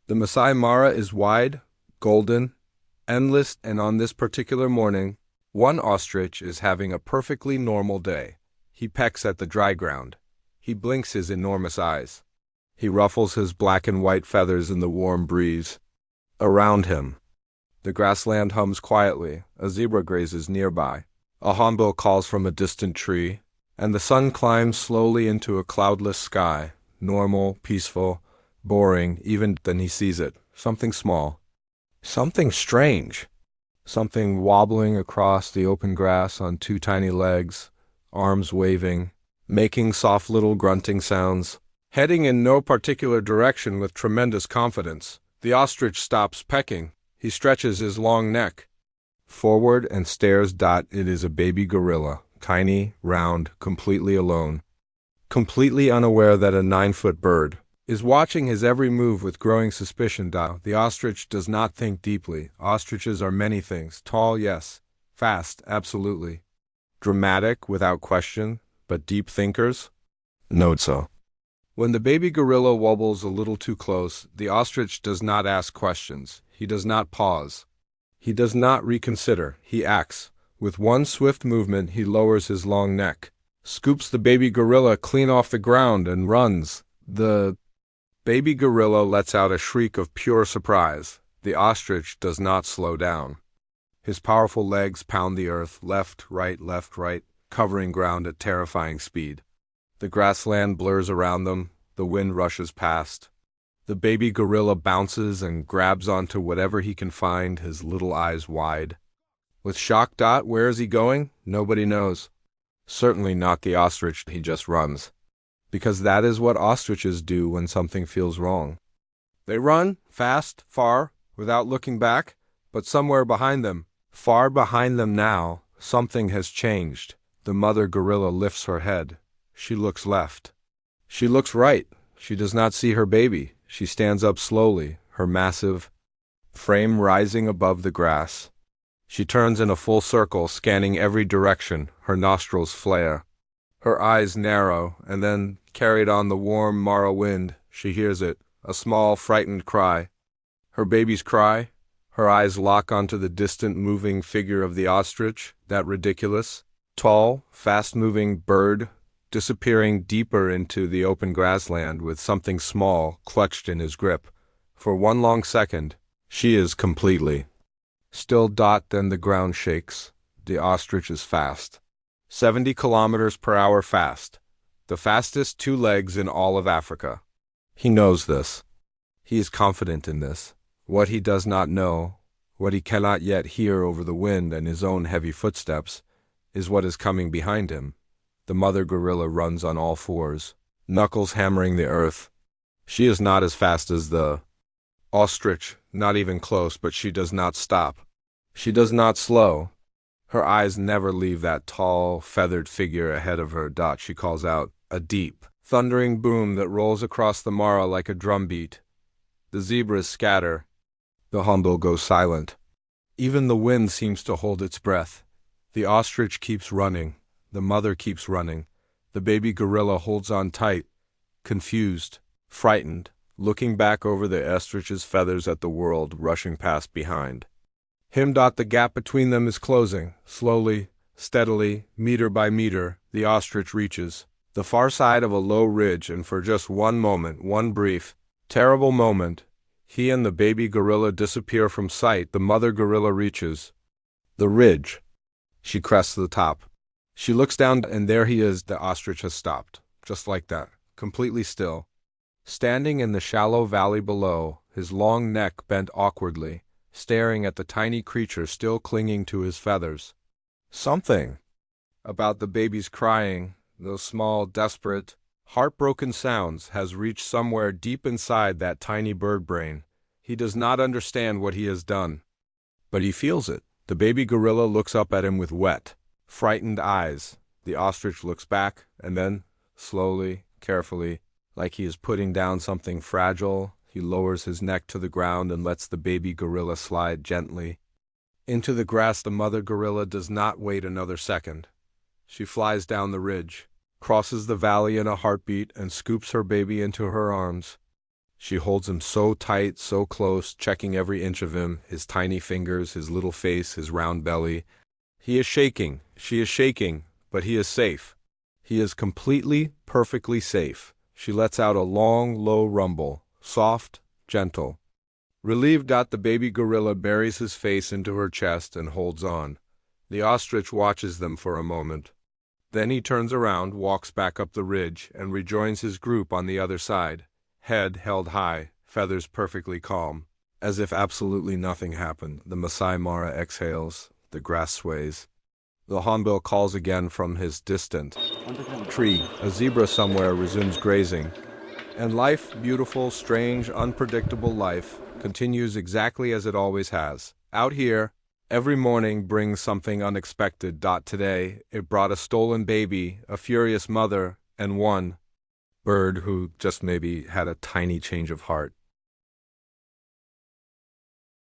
The Masai Mara is wide, golden, endless, and on this particular morning, one ostrich is having a perfectly normal day. He pecks at the dry ground. He blinks his enormous eyes. He ruffles his black and white feathers in the warm breeze. Around him, the grassland hums quietly. A zebra grazes nearby. A hornbill calls from a distant tree, and the sun climbs slowly into a cloudless sky, normal, peaceful, boring. Even then he sees it, something small, something strange, something wobbling across the open grass on two tiny legs, arms waving, making soft little grunting sounds. Heading in no particular direction with tremendous confidence, the ostrich stops pecking. He stretches his long neck forward and stares. It is a baby gorilla, tiny, round, completely alone, completely unaware that a 9-foot bird is watching his every move with growing suspicion. The ostrich does not think deeply. Ostriches are many things. Tall, yes. Fast, absolutely. Dramatic, without question, but deep thinkers? Not so. When the baby gorilla wobbles a little too close, the ostrich does not ask questions. He does not pause. He does not reconsider. He acts. With one swift movement, he lowers his long neck, scoops the baby gorilla clean off the ground, and runs. The baby gorilla lets out a shriek of pure surprise. The ostrich does not slow down. His powerful legs pound the earth, left, right, covering ground at terrifying speed. The grassland blurs around them. The wind rushes past. The baby gorilla bounces and grabs onto whatever he can find, his little eyes wide. With shock. Where is he going? Nobody knows. Certainly not the ostrich. He just runs. Because that is what ostriches do when something feels wrong. They run, fast, far, without looking back, but somewhere behind them, far behind them now, something has changed. The mother gorilla lifts her head. She looks left. She looks right. She does not see her baby. She stands up slowly, her massive frame rising above the grass. She turns in a full circle, scanning every direction. Her nostrils flare. Her eyes narrow, and then, carried on the warm Mara wind, she hears it, a small, frightened cry. Her baby's cry. Her eyes lock onto the distant moving figure of the ostrich, that ridiculous, tall, fast-moving bird, disappearing deeper into the open grassland with something small clutched in his grip. For one long second, she is completely still. Then the ground shakes. The ostrich is fast. 70 kilometers per hour fast. The fastest 2 legs in all of Africa. He knows this. He is confident in this. What he does not know, what he cannot yet hear over the wind and his own heavy footsteps, is what is coming behind him. The mother gorilla runs on all fours, knuckles hammering the earth. She is not as fast as the ostrich, not even close, but she does not stop. She does not slow. Her eyes never leave that tall, feathered figure ahead of her. She calls out, a deep, thundering boom that rolls across the Mara like a drumbeat. The zebras scatter. The hornbill goes silent. Even the wind seems to hold its breath. The ostrich keeps running. The mother keeps running. The baby gorilla holds on tight, confused, frightened, looking back over the ostrich's feathers at the world rushing past behind him. The gap between them is closing. Slowly, steadily, meter by meter, the ostrich reaches the far side of a low ridge, and for just one moment, one brief, terrible moment, he and the baby gorilla disappear from sight. The mother gorilla reaches the ridge. She crests the top. She looks down, and there he is. The ostrich has stopped, just like that, completely still, standing in the shallow valley below, his long neck bent awkwardly, staring at the tiny creature still clinging to his feathers. Something about the baby's crying, those small, desperate, heartbroken sounds, has reached somewhere deep inside that tiny bird brain. He does not understand what he has done, but he feels it. The baby gorilla looks up at him with wet, frightened eyes. The ostrich looks back, and then, slowly, carefully, like he is putting down something fragile, he lowers his neck to the ground and lets the baby gorilla slide gently into the grass. The mother gorilla does not wait another second. She flies down the ridge, crosses the valley in a heartbeat, and scoops her baby into her arms. She holds him so tight, so close, checking every inch of him, his tiny fingers, his little face, his round belly. He is shaking, she is shaking, but he is safe. He is completely, perfectly safe. She lets out a long, low rumble, soft, gentle. Relieved, the baby gorilla buries his face into her chest and holds on. The ostrich watches them for a moment. Then he turns around, walks back up the ridge, and rejoins his group on the other side, head held high, feathers perfectly calm. As if absolutely nothing happened, the Masai Mara exhales, the grass sways. The hornbill calls again from his distant tree. A zebra somewhere resumes grazing. And life, beautiful, strange, unpredictable life, continues exactly as it always has. Out here, every morning brings something unexpected. Today, it brought a stolen baby, a furious mother, and one bird who just maybe had a tiny change of heart.